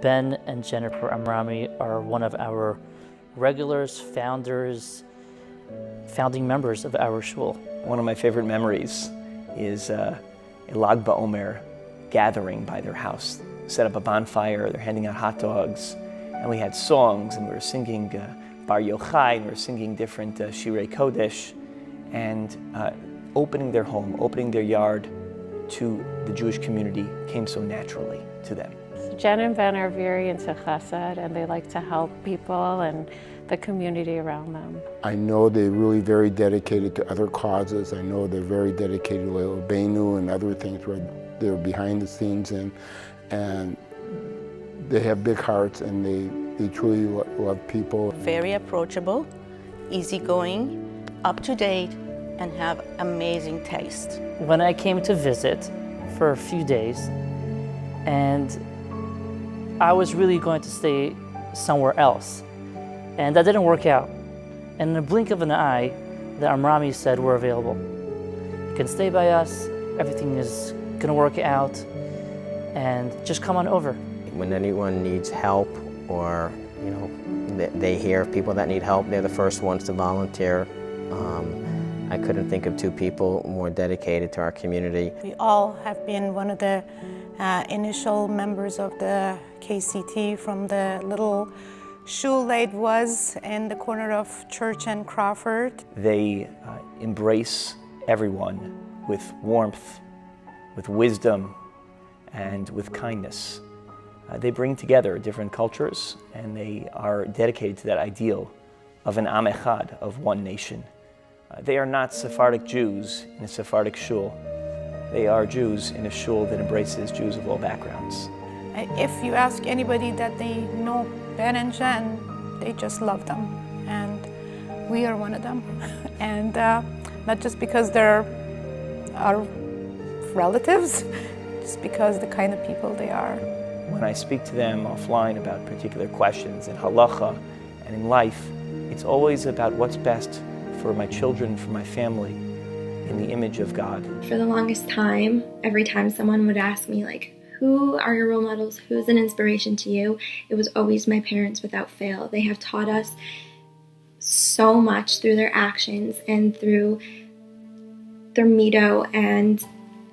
Ben and Jennifer Amrami are one of our regulars, founders, founding members of our shul. One of my favorite memories is a Lag BaOmer gathering by their house. Set up a bonfire, they're handing out hot dogs, and we had songs, and we were singing Bar Yochai, and we were singing different Shirei Kodesh, and opening their home, opening their yard to the Jewish community came so naturally to them. Jen and Ben are very into chesed, and they like to help people and the community around them. I know they're really very dedicated to other causes. I know they're very dedicated to Leilbeinu and other things where they're behind the scenes in. And they have big hearts, and they truly love people. Very approachable, easygoing, up to date, and have amazing taste. When I came to visit for a few days, and I was really going to stay somewhere else, and that didn't work out. And in a blink of an eye, the Amrami said, we're available. You can stay by us, everything is gonna work out, and just come on over. When anyone needs help, or they hear of people that need help, they're the first ones to volunteer. I couldn't think of two people more dedicated to our community. We all have been one of the initial members of the KCT from the little shul that was in the corner of Church and Crawford. They embrace everyone with warmth, with wisdom, and with kindness. They bring together different cultures, and they are dedicated to that ideal of an Am Echad, of one nation. They are not Sephardic Jews in a Sephardic shul. They are Jews in a shul that embraces Jews of all backgrounds. If you ask anybody that they know Ben and Jen, they just love them. And we are one of them. And not just because they're our relatives, just because the kind of people they are. When I speak to them offline about particular questions in halacha and in life, it's always about what's best for my children, for my family, in the image of God. For the longest time, every time someone would ask me, like, who are your role models? Who's an inspiration to you? It was always my parents without fail. They have taught us so much through their actions and through their mido, and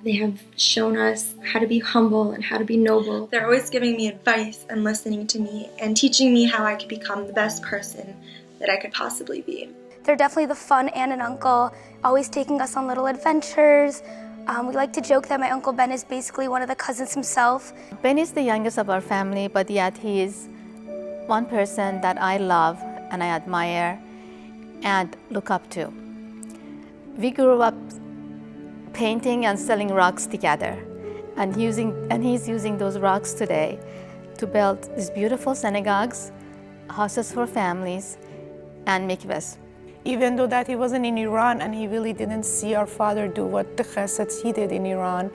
they have shown us how to be humble and how to be noble. They're always giving me advice and listening to me and teaching me how I could become the best person that I could possibly be. They're definitely the fun aunt and uncle, always taking us on little adventures. We like to joke that my Uncle Ben is basically one of the cousins himself. Ben is the youngest of our family, but yet he is one person that I love and I admire and look up to. We grew up painting and selling rocks together, and he's using those rocks today to build these beautiful synagogues, houses for families, and mikvahs. Even though that he wasn't in Iran and he really didn't see our father do what the chesed he did in Iran,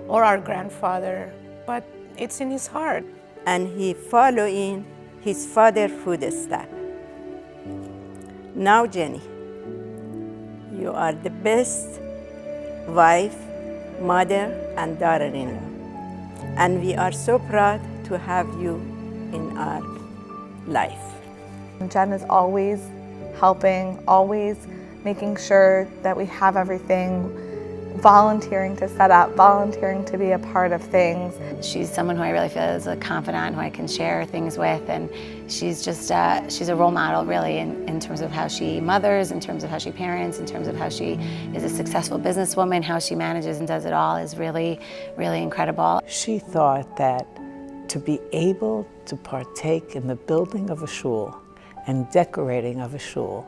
or our grandfather, but it's in his heart. And he following his father's footsteps. Now, Jenny, you are the best wife, mother, and daughter-in-law. And we are so proud to have you in our life. Jen is always helping, always making sure that we have everything, volunteering to set up, volunteering to be a part of things. She's someone who I really feel is a confidant, who I can share things with, and she's just she's a role model really in terms of how she mothers, in terms of how she parents, in terms of how she is a successful businesswoman, how she manages and does it all is really, really incredible. She thought that to be able to partake in the building of a shul and decorating of a shul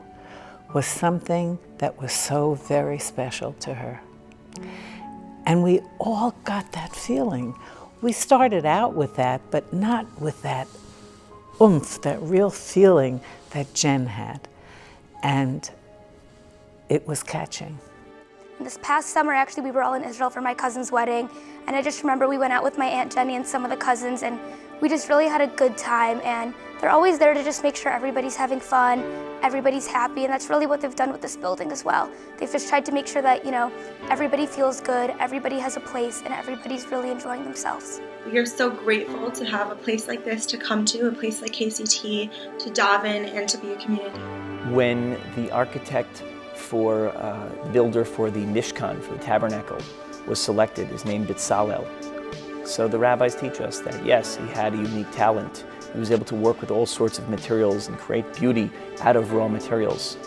was something that was so very special to her. And we all got that feeling. We started out with that, but not with that oomph, that real feeling that Jen had. And it was catching. And this past summer, actually, we were all in Israel for my cousin's wedding, and I just remember we went out with my Aunt Jenny and some of the cousins, and we just really had a good time, and they're always there to just make sure everybody's having fun, everybody's happy, and that's really what they've done with this building as well. They've just tried to make sure that, you know, everybody feels good, everybody has a place, and everybody's really enjoying themselves. We are so grateful to have a place like this to come to, a place like KCT, to daven and to be a community. When the architect for the builder for the Mishkan, for the tabernacle, was selected, his name Bitzalel. So the rabbis teach us that yes, he had a unique talent. He was able to work with all sorts of materials and create beauty out of raw materials.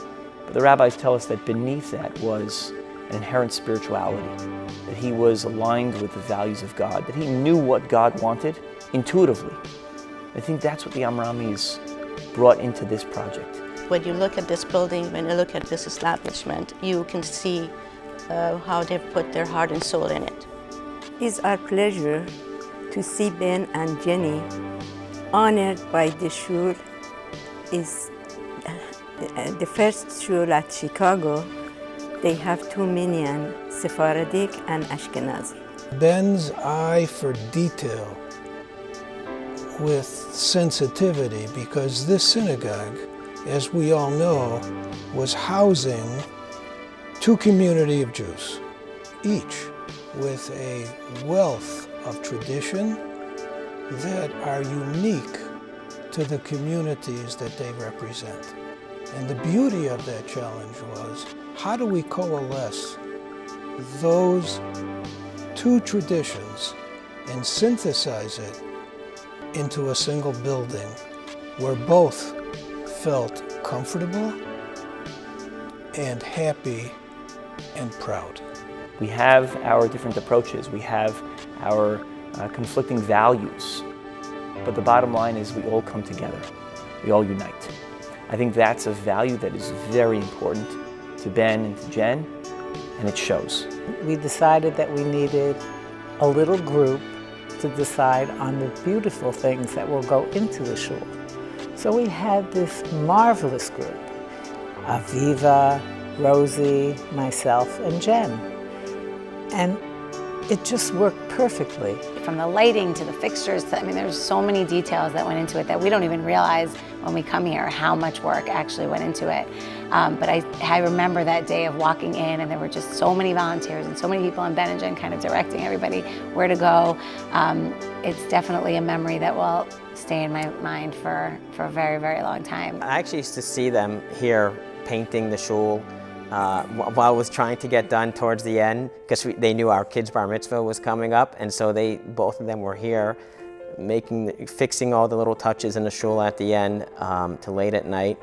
But the rabbis tell us that beneath that was an inherent spirituality, that he was aligned with the values of God, that he knew what God wanted intuitively. I think that's what the Amramis brought into this project. When you look at this building, when you look at this establishment, you can see how they've put their heart and soul in it. It's our pleasure to see Ben and Jenny honored by the shul. Is the first shul at Chicago. They have 2 million Sephardic and Ashkenazi. Ben's eye for detail with sensitivity, because this synagogue, as we all know, was housing 2 communities of Jews, each with a wealth of tradition that are unique to the communities that they represent. And the beauty of that challenge was, how do we coalesce those 2 traditions and synthesize it into a single building where both felt comfortable and happy and proud. We have our different approaches, we have our conflicting values, but the bottom line is we all come together, we all unite. I think that's a value that is very important to Ben and to Jen, and it shows. We decided that we needed a little group to decide on the beautiful things that will go into the shul. So we had this marvelous group, Aviva, Rosie, myself, and Jen. And it just worked perfectly. From the lighting to the fixtures, I mean, there's so many details that went into it that we don't even realize when we come here how much work actually went into it. But I remember that day of walking in, and there were just so many volunteers and so many people, and Ben and Jen kind of directing everybody where to go. It's definitely a memory that will stay in my mind for a very, very long time. I actually used to see them here painting the shul while it was trying to get done towards the end, because they knew our kids' bar mitzvah was coming up, and so both of them were here fixing all the little touches in the shul at the end to late at night.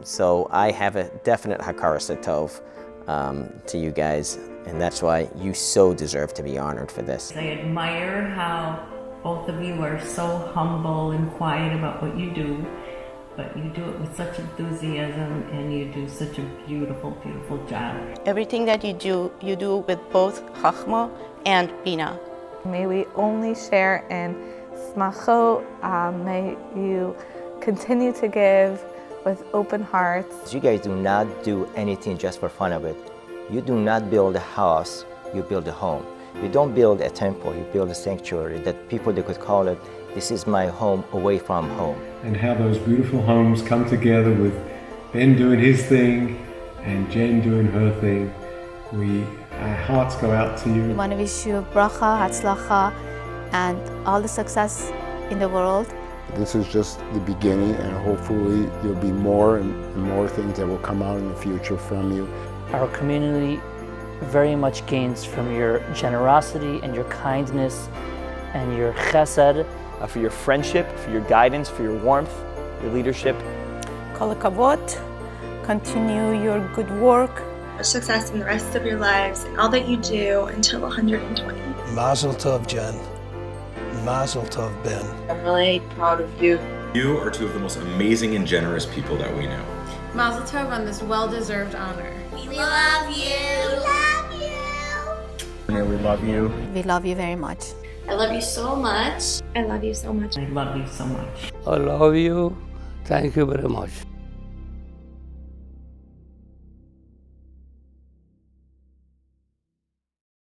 So I have a definite hakaras hatov to you guys, and that's why you so deserve to be honored for this. I admire how both of you are so humble and quiet about what you do, but you do it with such enthusiasm, and you do such a beautiful, beautiful job. Everything that you do with both chachma and bina. May we only share in smachot. May you continue to give with open hearts. You guys do not do anything just for fun of it. You do not build a house, you build a home. You don't build a temple, you build a sanctuary that people they could call it, this is my home away from home. And how those beautiful homes come together with Ben doing his thing and Jen doing her thing. Our hearts go out to you. We want to wish you bracha, hatzlacha, and all the success in the world. This is just the beginning, and hopefully there'll be more and more things that will come out in the future from you. Our community very much gains from your generosity and your kindness and your chesed. For your friendship, for your guidance, for your warmth, your leadership. Kol hakavod. Continue your good work. Success in the rest of your lives and all that you do until 120. Mazel tov, Jen. Mazel tov, Ben. I'm really proud of you. You are 2 of the most amazing and generous people that we know. Mazel tov on this well-deserved honor. We love you. We love you. Yeah, we love you. We love you very much. I love you so much. I love you so much. I love you so much. I love you. Thank you very much.